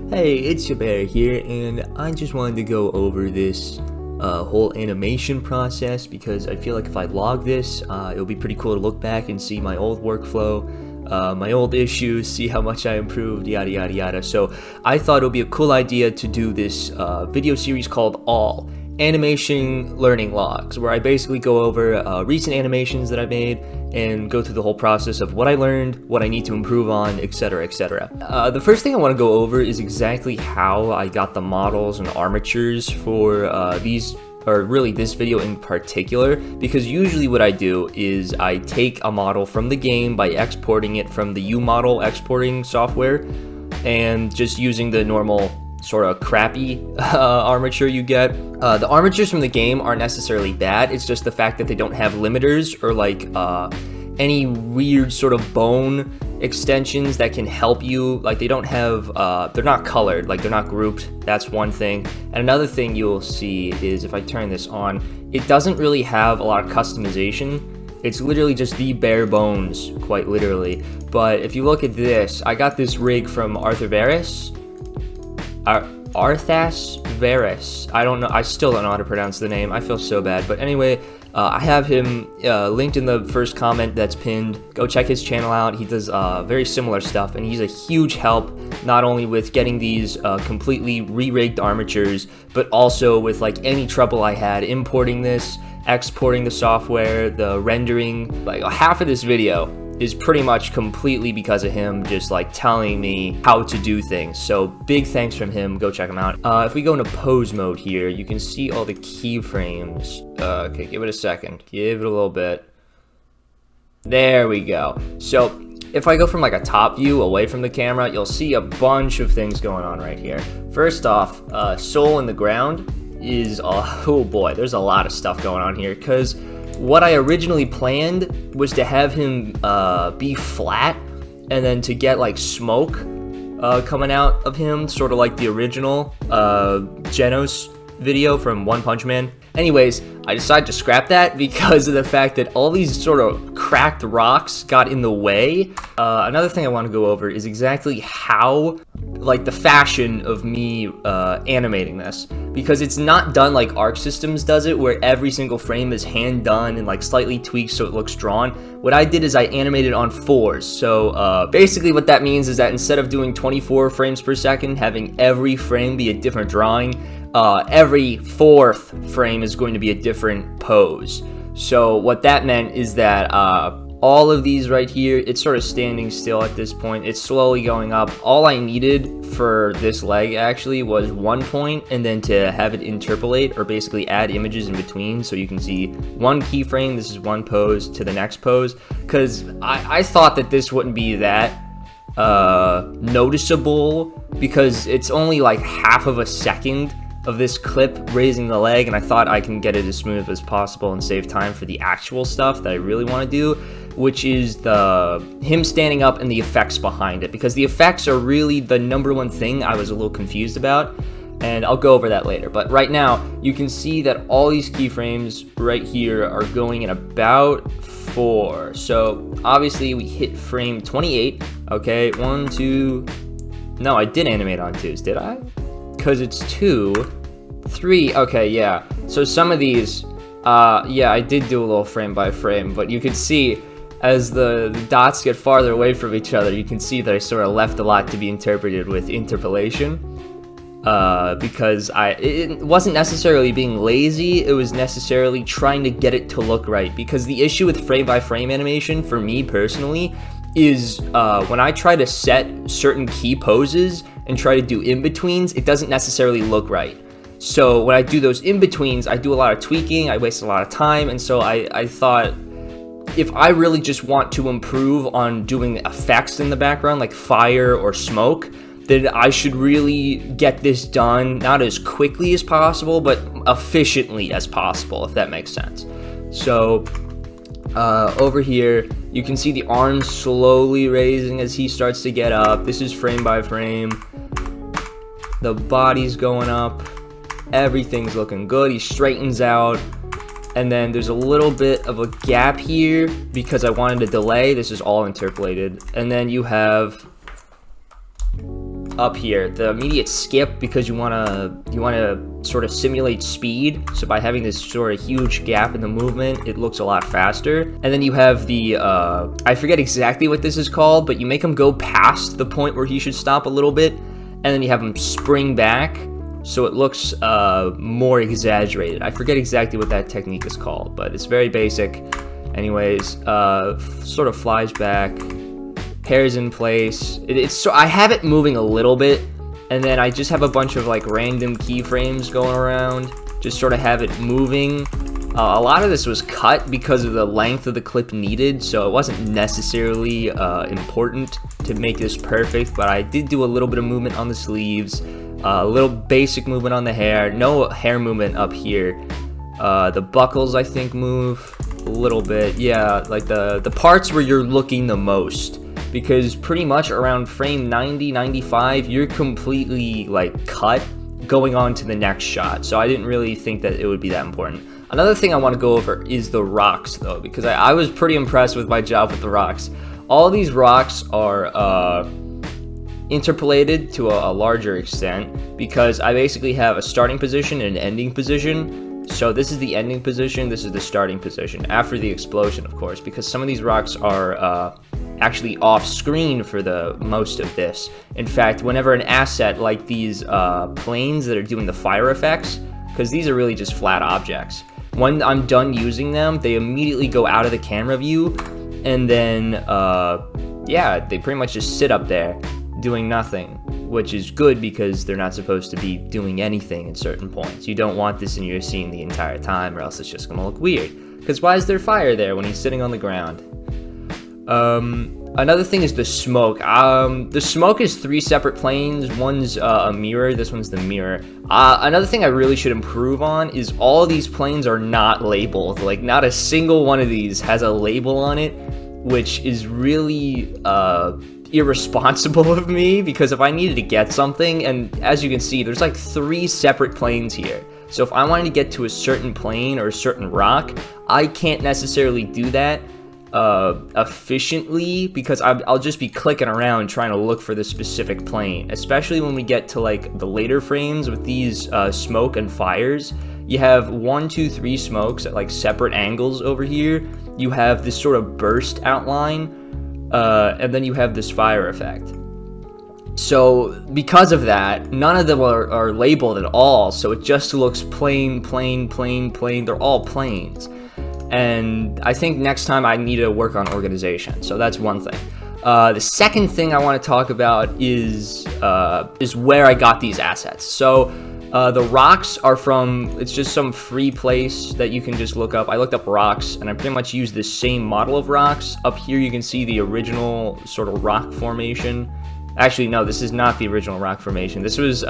Hey, it's your bear here, and I just wanted to go over this whole animation process because I feel like if I log this, it'll be pretty cool to look back and see my old workflow, my old issues, see how much I improved, yada yada yada. So I thought it would be a cool idea to do this video series called All Animation Learning Logs, where I basically go over recent animations that I made and go through the whole process of what I learned, what I need to improve on, etc, etc. The first thing I want to go over is exactly how I got the models and armatures for these, or really this video in particular, because usually what I do is I take a model from the game by exporting it from the UModel exporting software and just using the normal sort of crappy armature you get. The armatures from the game aren't necessarily bad, it's just the fact that they don't have limiters or like any weird sort of bone extensions that can help you. Like they don't have, they're not colored, like they're not grouped, that's one thing. And another thing you'll see is if I turn this on, it doesn't really have a lot of customization. It's literally just the bare bones, quite literally. But if you look at this, I got this rig from Arthas Varus. I don't know. I still don't know how to pronounce the name. I feel so bad. But anyway, I have him linked in the first comment that's pinned. Go check his channel out. He does very similar stuff, and he's a huge help, not only with getting these completely re-rigged armatures, but also with like any trouble I had importing this, exporting the software, the rendering. Like half of this video is pretty much completely because of him just like telling me how to do things. So big thanks from him, go check him out. If we go into pose mode here, you can see all the keyframes. Okay, give it a second, give it a little bit. There we go. So if I go from like a top view away from the camera, you'll see a bunch of things going on right here. First off, soul in the ground is, oh boy, there's a lot of stuff going on here, because what I originally planned was to have him be flat, and then to get like smoke coming out of him, sort of like the original Genos video from One Punch Man. Anyways, I decided to scrap that because of the fact that all these sort of cracked rocks got in the way. Another thing I want to go over is exactly how, like the fashion of me animating this, because it's not done like Arc Systems does it, where every single frame is hand done and like slightly tweaked so it looks drawn. What I did is I animated on 4s. So basically what that means is that instead of doing 24 frames per second, having every frame be a different drawing, every 4th frame is going to be a different pose. So what that meant is that all of these right here, it's sort of standing still at this point. It's slowly going up. All I needed for this leg actually was 1 point, and then to have it interpolate, or basically add images in between, so you can see one keyframe, this is one pose, to the next pose, because I thought that this wouldn't be that noticeable, because it's only like half of a second of this clip raising the leg, and I thought I can get it as smooth as possible and save time for the actual stuff that I really want to do, which is him standing up and the effects behind it, because the effects are really the #1 thing I was a little confused about, and I'll go over that later. But right now, you can see that all these keyframes right here are going in about 4. So obviously we hit frame 28. Okay, 1, 2. No, I did animate on 2s, did I? Because it's 2, 3, okay, yeah. So some of these, yeah, I did do a little frame by frame, but you can see as the dots get farther away from each other, you can see that I sort of left a lot to be interpreted with interpolation, because it wasn't necessarily being lazy, it was necessarily trying to get it to look right, because the issue with frame by frame animation, for me personally, is when I try to set certain key poses and try to do in-betweens, it doesn't necessarily look right. So when I do those in-betweens, I do a lot of tweaking, I waste a lot of time, and so I thought, if I really just want to improve on doing effects in the background, like fire or smoke, then I should really get this done, not as quickly as possible, but efficiently as possible, if that makes sense. So over here, you can see the arms slowly raising as he starts to get up. This is frame by frame. The body's going up. Everything's looking good. He straightens out. And then there's a little bit of a gap here because I wanted to delay. This is all interpolated. And then you have up here, the immediate skip, because you wanna sort of simulate speed. So by having this sort of huge gap in the movement, it looks a lot faster. And then you have the I forget exactly what this is called, but you make him go past the point where he should stop a little bit, and then you have him spring back, so it looks more exaggerated. I forget exactly what that technique is called, but it's very basic. Anyways, sort of flies back, hair's in place. So I have it moving a little bit, and then I just have a bunch of like random keyframes going around, just sort of have it moving. A lot of this was cut because of the length of the clip needed, so it wasn't necessarily important to make this perfect, but I did do a little bit of movement on the sleeves, a little basic movement on the hair, no hair movement up here. The buckles I think move a little bit, yeah, like the parts where you're looking the most, because pretty much around frame 90, 95, you're completely like cut going on to the next shot, so I didn't really think that it would be that important. Another thing I want to go over is the rocks, though, because I was pretty impressed with my job with the rocks. All these rocks are interpolated to a larger extent, because I basically have a starting position and an ending position. So this is the ending position, this is the starting position, after the explosion, of course, because some of these rocks are actually off screen for the most of this. In fact, whenever an asset like these planes that are doing the fire effects, because these are really just flat objects, when I'm done using them, they immediately go out of the camera view, and then yeah, they pretty much just sit up there doing nothing, which is good because they're not supposed to be doing anything at certain points. You don't want this in your scene the entire time, or else it's just gonna look weird. Because why is there fire there when he's sitting on the ground? Another thing is the smoke. The smoke is 3 separate planes. One's a mirror, this one's the mirror. Another thing I really should improve on is all these planes are not labeled. Like, not a single one of these has a label on it, which is really irresponsible of me, because if I needed to get something, and as you can see, there's like 3 separate planes here. So if I wanted to get to a certain plane or a certain rock, I can't necessarily do that efficiently, because I'll just be clicking around trying to look for the specific plane, especially when we get to like the later frames with these smoke and fires. You have 1, 2, 3 smokes at like separate angles over here. You have this sort of burst outline, and then you have this fire effect. So because of that, none of them are labeled at all, so it just looks plain, plain, plain, plain. They're all planes. And I think next time I need to work on organization. So that's one thing. The second thing I want to talk about is where I got these assets. So the rocks are from, it's just some free place that you can just look up. I looked up rocks, and I pretty much used the same model of rocks. Up here you can see the original sort of rock formation. Actually, no, this is not the original rock formation. This was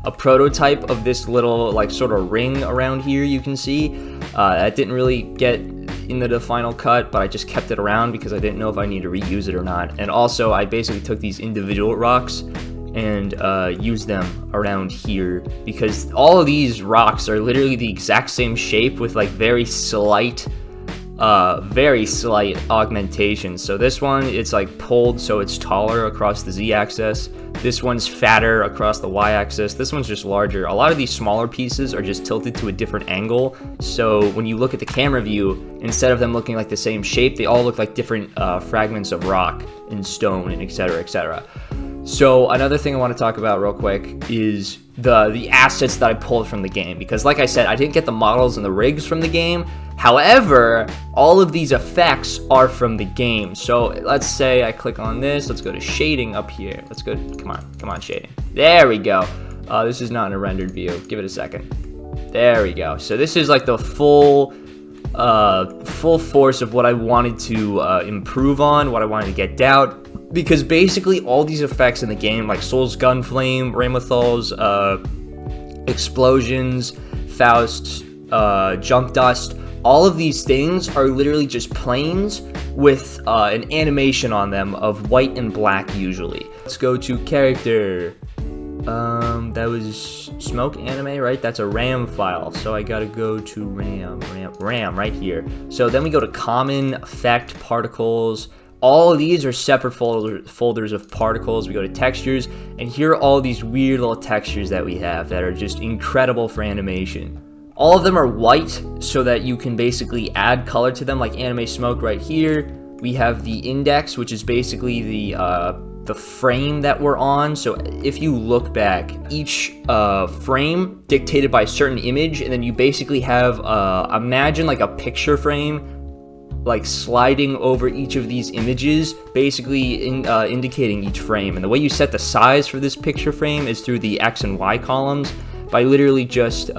a prototype of this little like sort of ring around here you can see. That didn't really get into the final cut, but I just kept it around because I didn't know if I need to reuse it or not. And also I basically took these individual rocks and used them around here, because all of these rocks are literally the exact same shape with like very slight augmentation. So this one, it's like pulled so it's taller across the z-axis. This one's fatter across the y-axis. This one's just larger. A lot of these smaller pieces are just tilted to a different angle, so when you look at the camera view, instead of them looking like the same shape, they all look like different fragments of rock and stone, and etc, etc. So another thing I want to talk about real quick is the assets that I pulled from the game, because like I said, I didn't get the models and the rigs from the game. However, all of these effects are from the game. So let's say I click on this. Let's go to shading up here. Let's go, come on, shading. There we go. This is not in a rendered view. Give it a second. There we go. So this is like the full force of what I wanted to improve on, what I wanted to get down. Because basically all these effects in the game, like Soul's Gunflame, Ramothal's explosions, Faust's junk dust, all of these things are literally just planes with an animation on them of white and black usually. Let's go to character. That was smoke anime, right? That's a RAM file, so I gotta go to RAM right here. So then we go to common, effect, particles. all of these are separate folders of particles. We go to textures, and here are all these weird little textures that we have that are just incredible for animation. All of them are white so that you can basically add color to them, like anime smoke right here. We have the index, which is basically the frame that we're on. So if you look back, each frame dictated by a certain image, and then you basically have imagine like a picture frame like sliding over each of these images, basically indicating each frame. And the way you set the size for this picture frame is through the X and Y columns by literally just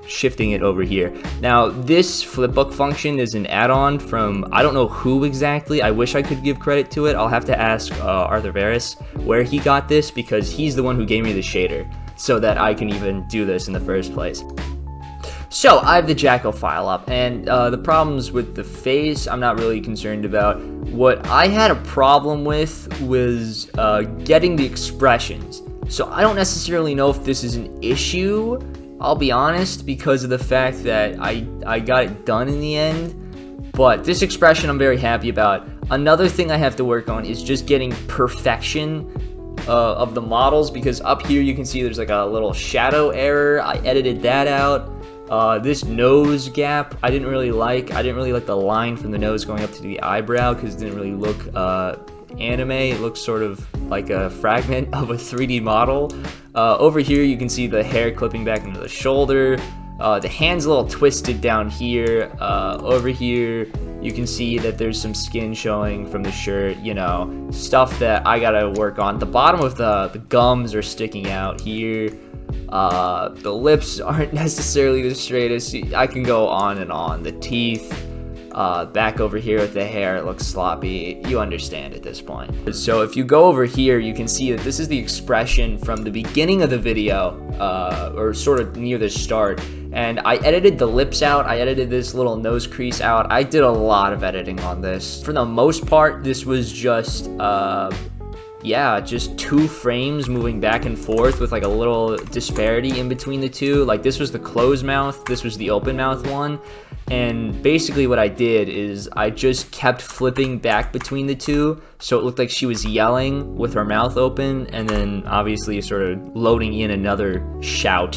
shifting it over here. Now this flipbook function is an add-on from I don't know who exactly. I wish I could give credit to it. I'll have to ask Arthur Veris where he got this, because he's the one who gave me the shader so that I can even do this in the first place. So I have the Jacko file up, and the problems with the face I'm not really concerned about. What I had a problem with was getting the expressions. So I don't necessarily know if this is an issue, I'll be honest, because of the fact that I got it done in the end. But this expression I'm very happy about. Another thing I have to work on is just getting perfection of the models, because up here you can see there's like a little shadow error. I edited that out. This nose gap I didn't really like. I didn't really like the line from the nose going up to the eyebrow, because it didn't really look anime. It looks sort of like a fragment of a 3D model. Over here you can see the hair clipping back into the shoulder. The hand's a little twisted down here. Over here you can see that there's some skin showing from the shirt, you know, stuff that I gotta work on. The bottom of the gums are sticking out here. The lips aren't necessarily the straightest. I can go on and on. The teeth, back over here with the hair, it looks sloppy. You understand at this point. So if you go over here, you can see that this is the expression from the beginning of the video, or sort of near the start. And I edited the lips out. I edited this little nose crease out. I did a lot of editing on this. For the most part, this was just just 2 frames moving back and forth with like a little disparity in between the two. Like this was the closed mouth, this was the open mouth one. And basically what I did is I just kept flipping back between the two, so it looked like she was yelling with her mouth open, and then obviously sort of loading in another shout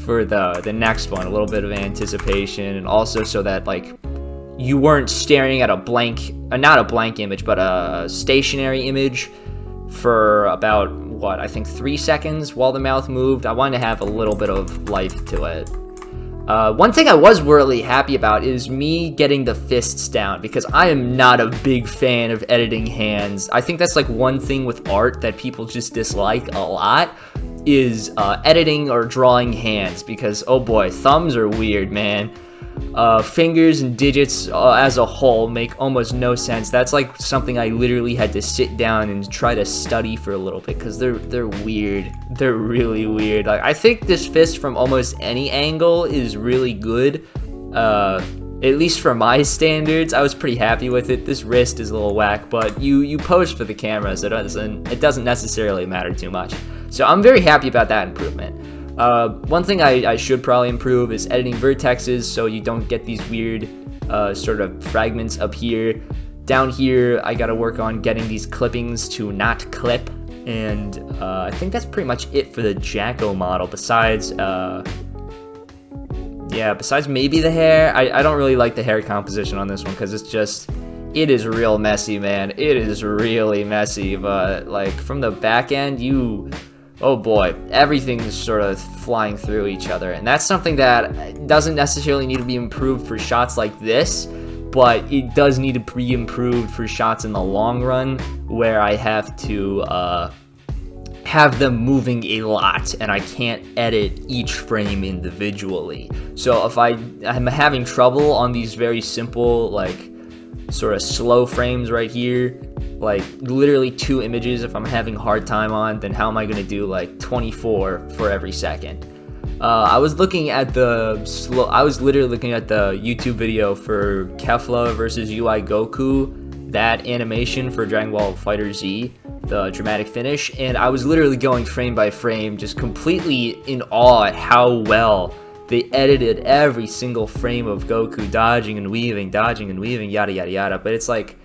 for the next one, a little bit of anticipation, and also so that like you weren't staring at a blank, not a blank image, but a stationary image for about, what, I think 3 seconds while the mouth moved. I wanted to have a little bit of life to it. One thing I was really happy about is me getting the fists down, because I am not a big fan of editing hands. I think that's like one thing with art that people just dislike a lot, is editing or drawing hands, because oh boy, thumbs are weird, man. Fingers and digits as a whole make almost no sense. That's like something I literally had to sit down and try to study for a little bit, because they're weird. They're really weird. Like, I think this fist from almost any angle is really good. At least for my standards, I was pretty happy with it. This wrist is a little whack, but you pose for the camera, so it doesn't necessarily matter too much. So I'm very happy about that improvement. One thing I should probably improve is editing vertexes, so you don't get these weird sort of fragments up here. Down here, I gotta work on getting these clippings to not clip, and I think that's pretty much it for the Jacko model, besides maybe the hair. I don't really like the hair composition on this one, because it is real messy, man. It is really messy, but like from the back end, oh boy, everything's sort of flying through each other. And that's something that doesn't necessarily need to be improved for shots like this, but it does need to be improved for shots in the long run, where I have to have them moving a lot, and I can't edit each frame individually. So if I'm having trouble on these very simple, like, sort of slow frames right here, like literally 2 images, if I'm having a hard time on, then how am I gonna do like 24 for every second? I was literally looking at the YouTube video for Kefla versus UI Goku, that animation for Dragon Ball FighterZ, the dramatic finish, and I was literally going frame by frame, just completely in awe at how well they edited every single frame of Goku dodging and weaving, yada yada yada. But it's like,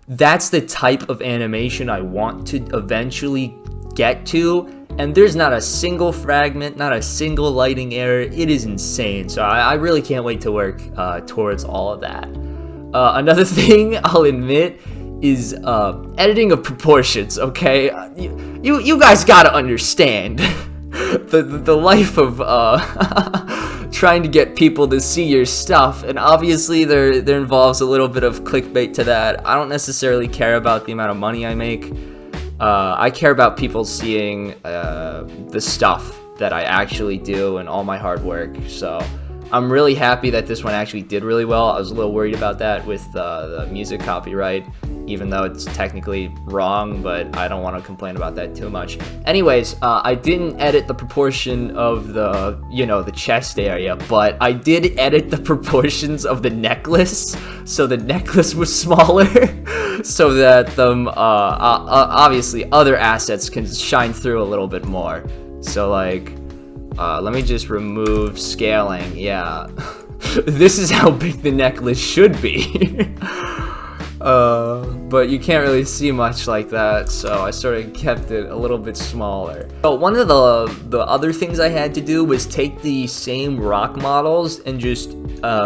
That's the type of animation I want to eventually get to, and there's not a single fragment, not a single lighting error. It is insane. So I really can't wait to work towards all of that. Another thing I'll admit is editing of proportions. Okay, you guys gotta understand the life of trying to get people to see your stuff, and obviously there involves a little bit of clickbait to that. I don't necessarily care about the amount of money I make. I care about people seeing the stuff that I actually do and all my hard work. So I'm really happy that this one actually did really well. I was a little worried about that with the music copyright, even though it's technically wrong, but I don't want to complain about that too much. Anyways, I didn't edit the proportion of the, the chest area, but I did edit the proportions of the necklace, so the necklace was smaller, so that obviously other assets can shine through a little bit more. So like, let me just remove scaling. Yeah, this is how big the necklace should be. But you can't really see much like that, so I sort of kept it a little bit smaller. So one of the other things I had to do was take the same rock models and just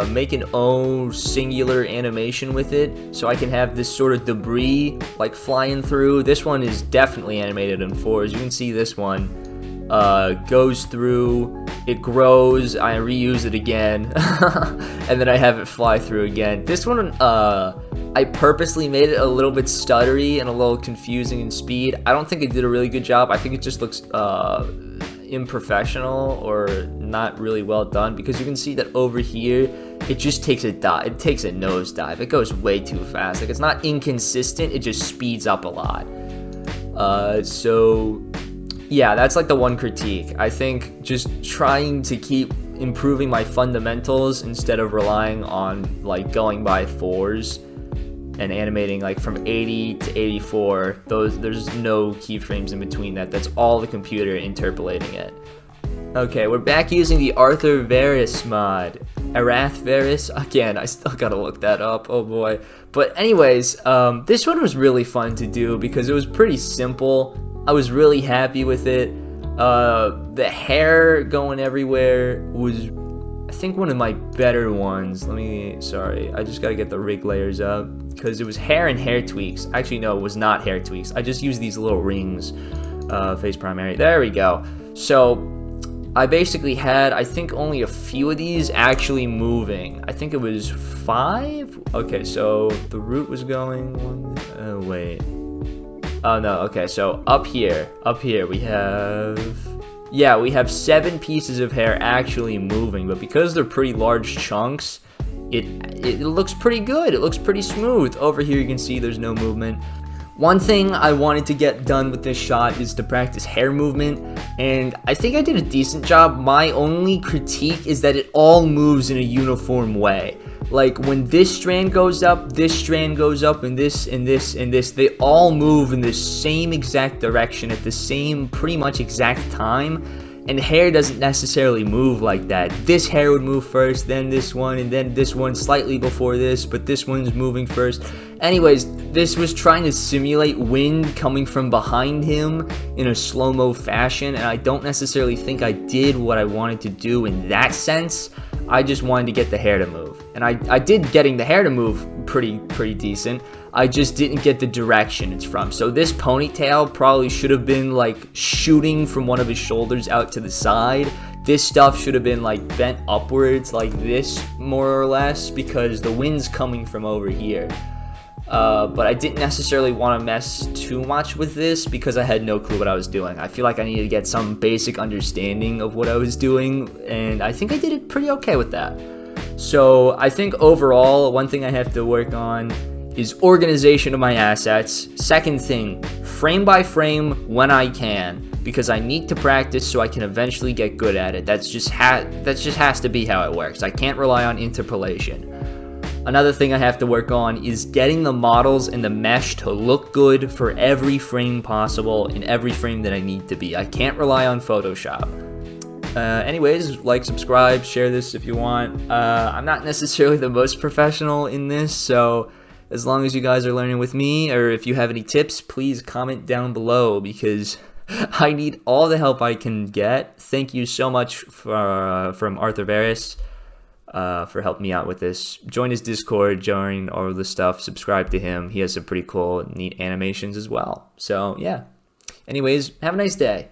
make an own singular animation with it, so I can have this sort of debris like flying through. This one is definitely animated in 4. As you can see, this one goes through, it grows, I reuse it again, and then I have it fly through again. This one, I purposely made it a little bit stuttery and a little confusing in speed. I don't think it did a really good job. I think it just looks unprofessional or not really well done, because you can see that over here it just takes a nosedive. It goes way too fast. Like, it's not inconsistent, it just speeds up a lot. So yeah, that's like the one critique. I think just trying to keep improving my fundamentals instead of relying on like going by 4s and animating like from 80 to 84. There's no keyframes in between that. That's all the computer interpolating it. Okay, we're back using the Arthur Varus mod. Arath Varus? Again, I still gotta look that up, oh boy. But anyways, this one was really fun to do because it was pretty simple. I was really happy with it. The hair going everywhere was, I think, one of my better ones. Sorry, I just gotta get the rig layers up, because it was hair and hair tweaks. Actually, no, it was not hair tweaks. I just used these little rings, face primary. There we go. So I basically had, I think, only a few of these actually moving. I think it was 5. Okay, so the root was going wait. Oh no, okay, so up here we have 7 pieces of hair actually moving, but because they're pretty large chunks, it looks pretty good. It looks pretty smooth. Over here you can see there's no movement. One thing I wanted to get done with this shot is to practice hair movement, and I think I did a decent job. My only critique is that it all moves in a uniform way. Like, when this strand goes up, this strand goes up, and this, and this, and this, they all move in the same exact direction at the same pretty much exact time, and hair doesn't necessarily move like that. This hair would move first, then this one, and then this one slightly before this, but this one's moving first. Anyways, this was trying to simulate wind coming from behind him in a slow-mo fashion, and I don't necessarily think I did what I wanted to do in that sense. I just wanted to get the hair to move, and I did getting the hair to move pretty decent. I just didn't get the direction it's from. So this ponytail probably should have been like shooting from one of his shoulders out to the side. This stuff should have been like bent upwards like this, more or less, because the wind's coming from over here. But I didn't necessarily want to mess too much with this because I had no clue what I was doing. I feel like I needed to get some basic understanding of what I was doing, and I think I did it pretty okay with that. So I think overall, one thing I have to work on is organization of my assets. Second thing, frame by frame when I can, because I need to practice so I can eventually get good at it. That just has to be how it works. I can't rely on interpolation. Another thing I have to work on is getting the models and the mesh to look good for every frame possible in every frame that I need to be. I can't rely on Photoshop. Anyways, like, subscribe, share this if you want. I'm not necessarily the most professional in this, so as long as you guys are learning with me, or if you have any tips, please comment down below, because I need all the help I can get. Thank you so much from Arthur Varus for helping me out with this. Join his Discord, join all of the stuff, subscribe to him. He has some pretty cool, neat animations as well. So yeah. Anyways, have a nice day.